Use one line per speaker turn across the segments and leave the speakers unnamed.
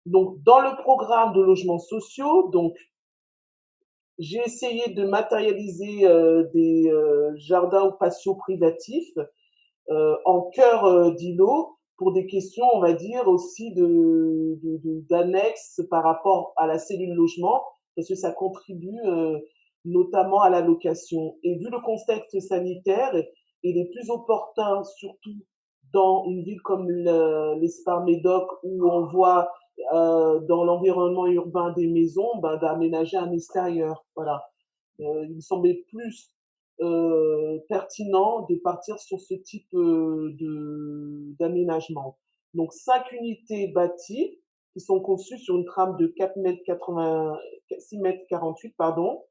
Donc, dans le programme de logements sociaux, donc j'ai essayé de matérialiser des jardins ou patios privatifs en cœur d'îlot pour des questions, on va dire, aussi d'annexes par rapport à la cellule logement, parce que ça contribue notamment à la location. Et vu le contexte sanitaire, il est plus opportun, surtout dans une ville comme l'Esparmédoc, où on voit dans l'environnement urbain des maisons, ben, d'aménager un extérieur. Voilà. Il me semblait plus pertinent de partir sur ce type d'aménagement. Donc, 5 unités bâties qui sont conçues sur une trame de 6 mètres 48, pardon,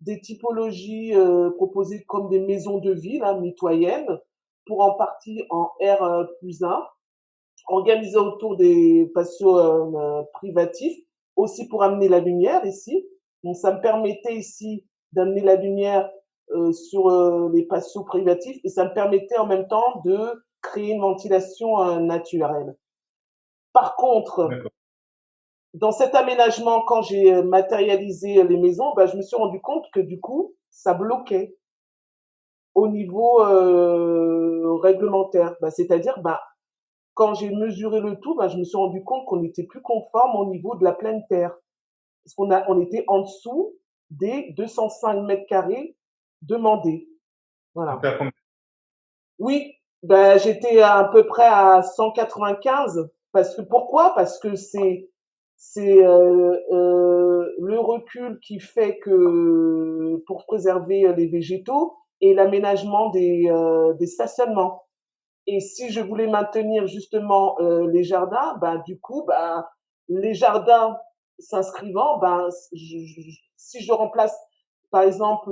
des typologies proposées comme des maisons de ville hein, mitoyennes, pour en partie en R+1, organisées autour des patios privatifs, aussi pour amener la lumière ici. Donc, ça me permettait ici d'amener la lumière sur les patios privatifs et ça me permettait en même temps de créer une ventilation naturelle. Par contre,
D'accord.
dans cet aménagement, quand j'ai matérialisé les maisons, bah, je me suis rendu compte que du coup, ça bloquait au niveau réglementaire. Bah, c'est-à-dire, bah, quand j'ai mesuré le tout, bah, je me suis rendu compte qu'on n'était plus conforme au niveau de la pleine terre. Parce on était en dessous des 205 mètres carrés demandés. Voilà.
C'était à combien?
Oui, ben, j'étais à peu près à 195. Parce que pourquoi? Parce que c'est le recul qui fait que pour préserver les végétaux et l'aménagement des stationnements. Et si je voulais maintenir justement les jardins, ben du coup, ben les jardins s'inscrivant, ben si je remplace par exemple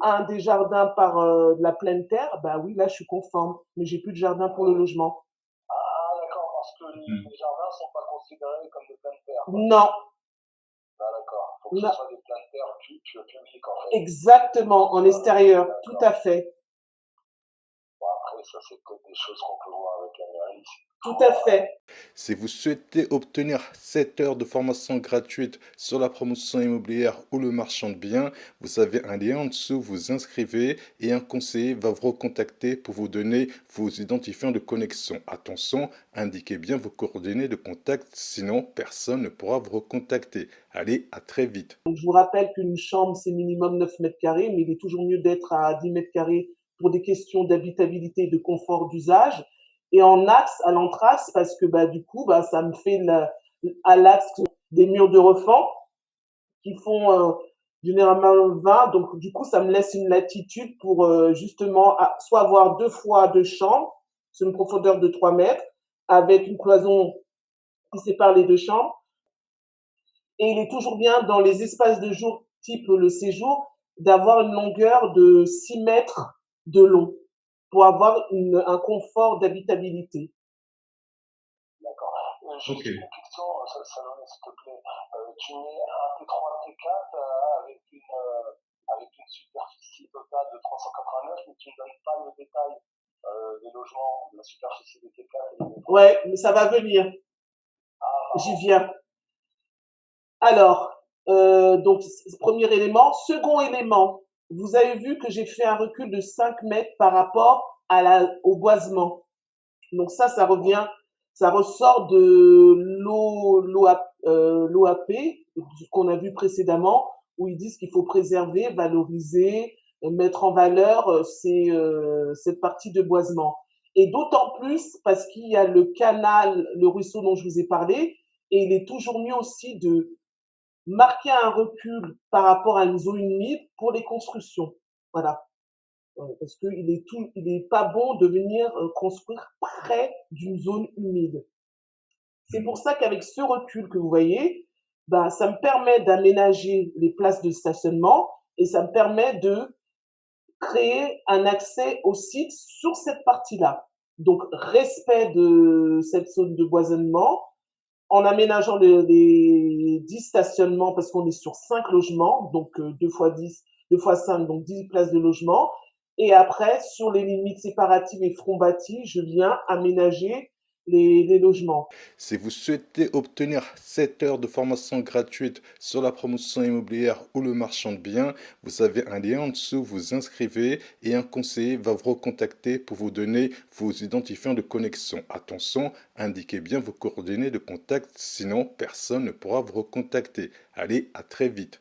un des jardins par de la pleine terre, ben oui, là je suis conforme, mais j'ai plus de jardin pour le logement.
Ah, d'accord, parce que
Hmm.
les jardins ne sont pas considérés comme des pleines terres, quoi.
Non,
Ah, d'accord. Il faut que ce
non,
soit des pleines terres publiques, en fait.
exactement, en extérieur, tout à
D'accord.
fait,
Bon, après, ça, c'est peut-être des choses qu'on peut voir avec la mairie.
tout à fait.
Si vous souhaitez obtenir 7 heures de formation gratuite sur la promotion immobilière ou le marchand de biens, vous avez un lien en dessous, vous inscrivez et un conseiller va vous recontacter pour vous donner vos identifiants de connexion. Attention, indiquez bien vos coordonnées de contact, sinon personne ne pourra vous recontacter. Allez, à très vite.
Donc, je vous rappelle qu'une chambre, c'est minimum 9 mètres carrés, mais il est toujours mieux d'être à 10 mètres carrés pour des questions d'habitabilité et de confort d'usage. Et en axe, à l'entraxe, parce que bah, du coup, bah, ça me fait à l'axe des murs de refend qui font généralement 20. Donc, du coup, ça me laisse une latitude pour justement soit avoir 2 fois 2 chambres sur une profondeur de 3 mètres avec une cloison qui sépare les 2 chambres et il est toujours bien dans les espaces de jour type le séjour d'avoir une longueur de 6 mètres de long pour avoir un confort d'habitabilité.
D'accord.
Ok.
Juste une question, Salomé, s'il te plaît. Tu mets un T3, T4 avec une superficie totale de 389, mais tu ne donnes pas le détail des logements, de la superficie des T4 et des T3.
Ouais, mais ça va venir. J'y viens. Alors, donc, premier élément. Second élément, vous avez vu que j'ai fait un recul de 5 mètres par rapport au boisement. Donc ça revient, ça ressort de l'OAP qu'on a vu précédemment, où ils disent qu'il faut préserver, valoriser, mettre en valeur cette partie de boisement. Et d'autant plus parce qu'il y a le canal, le ruisseau dont je vous ai parlé, et il est toujours mieux aussi de marquer un recul par rapport à une zone humide pour les constructions. Voilà. Parce il est pas bon de venir construire près d'une zone humide. C'est pour ça qu'avec ce recul que vous voyez, ben, ça me permet d'aménager les places de stationnement et ça me permet de créer un accès au site sur cette partie-là. Donc, respect de cette zone de boisonnement en aménageant les 10 stationnements parce qu'on est sur 5 logements, donc 2 fois 10, 2 fois 5, donc 10 places de logement. Et après, sur les limites séparatives et front bâtis, je viens aménager les logements.
Si vous souhaitez obtenir 7 heures de formation gratuite sur la promotion immobilière ou le marchand de biens, vous avez un lien en dessous, vous inscrivez et un conseiller va vous recontacter pour vous donner vos identifiants de connexion. Attention, indiquez bien vos coordonnées de contact, sinon personne ne pourra vous recontacter. Allez, à très vite.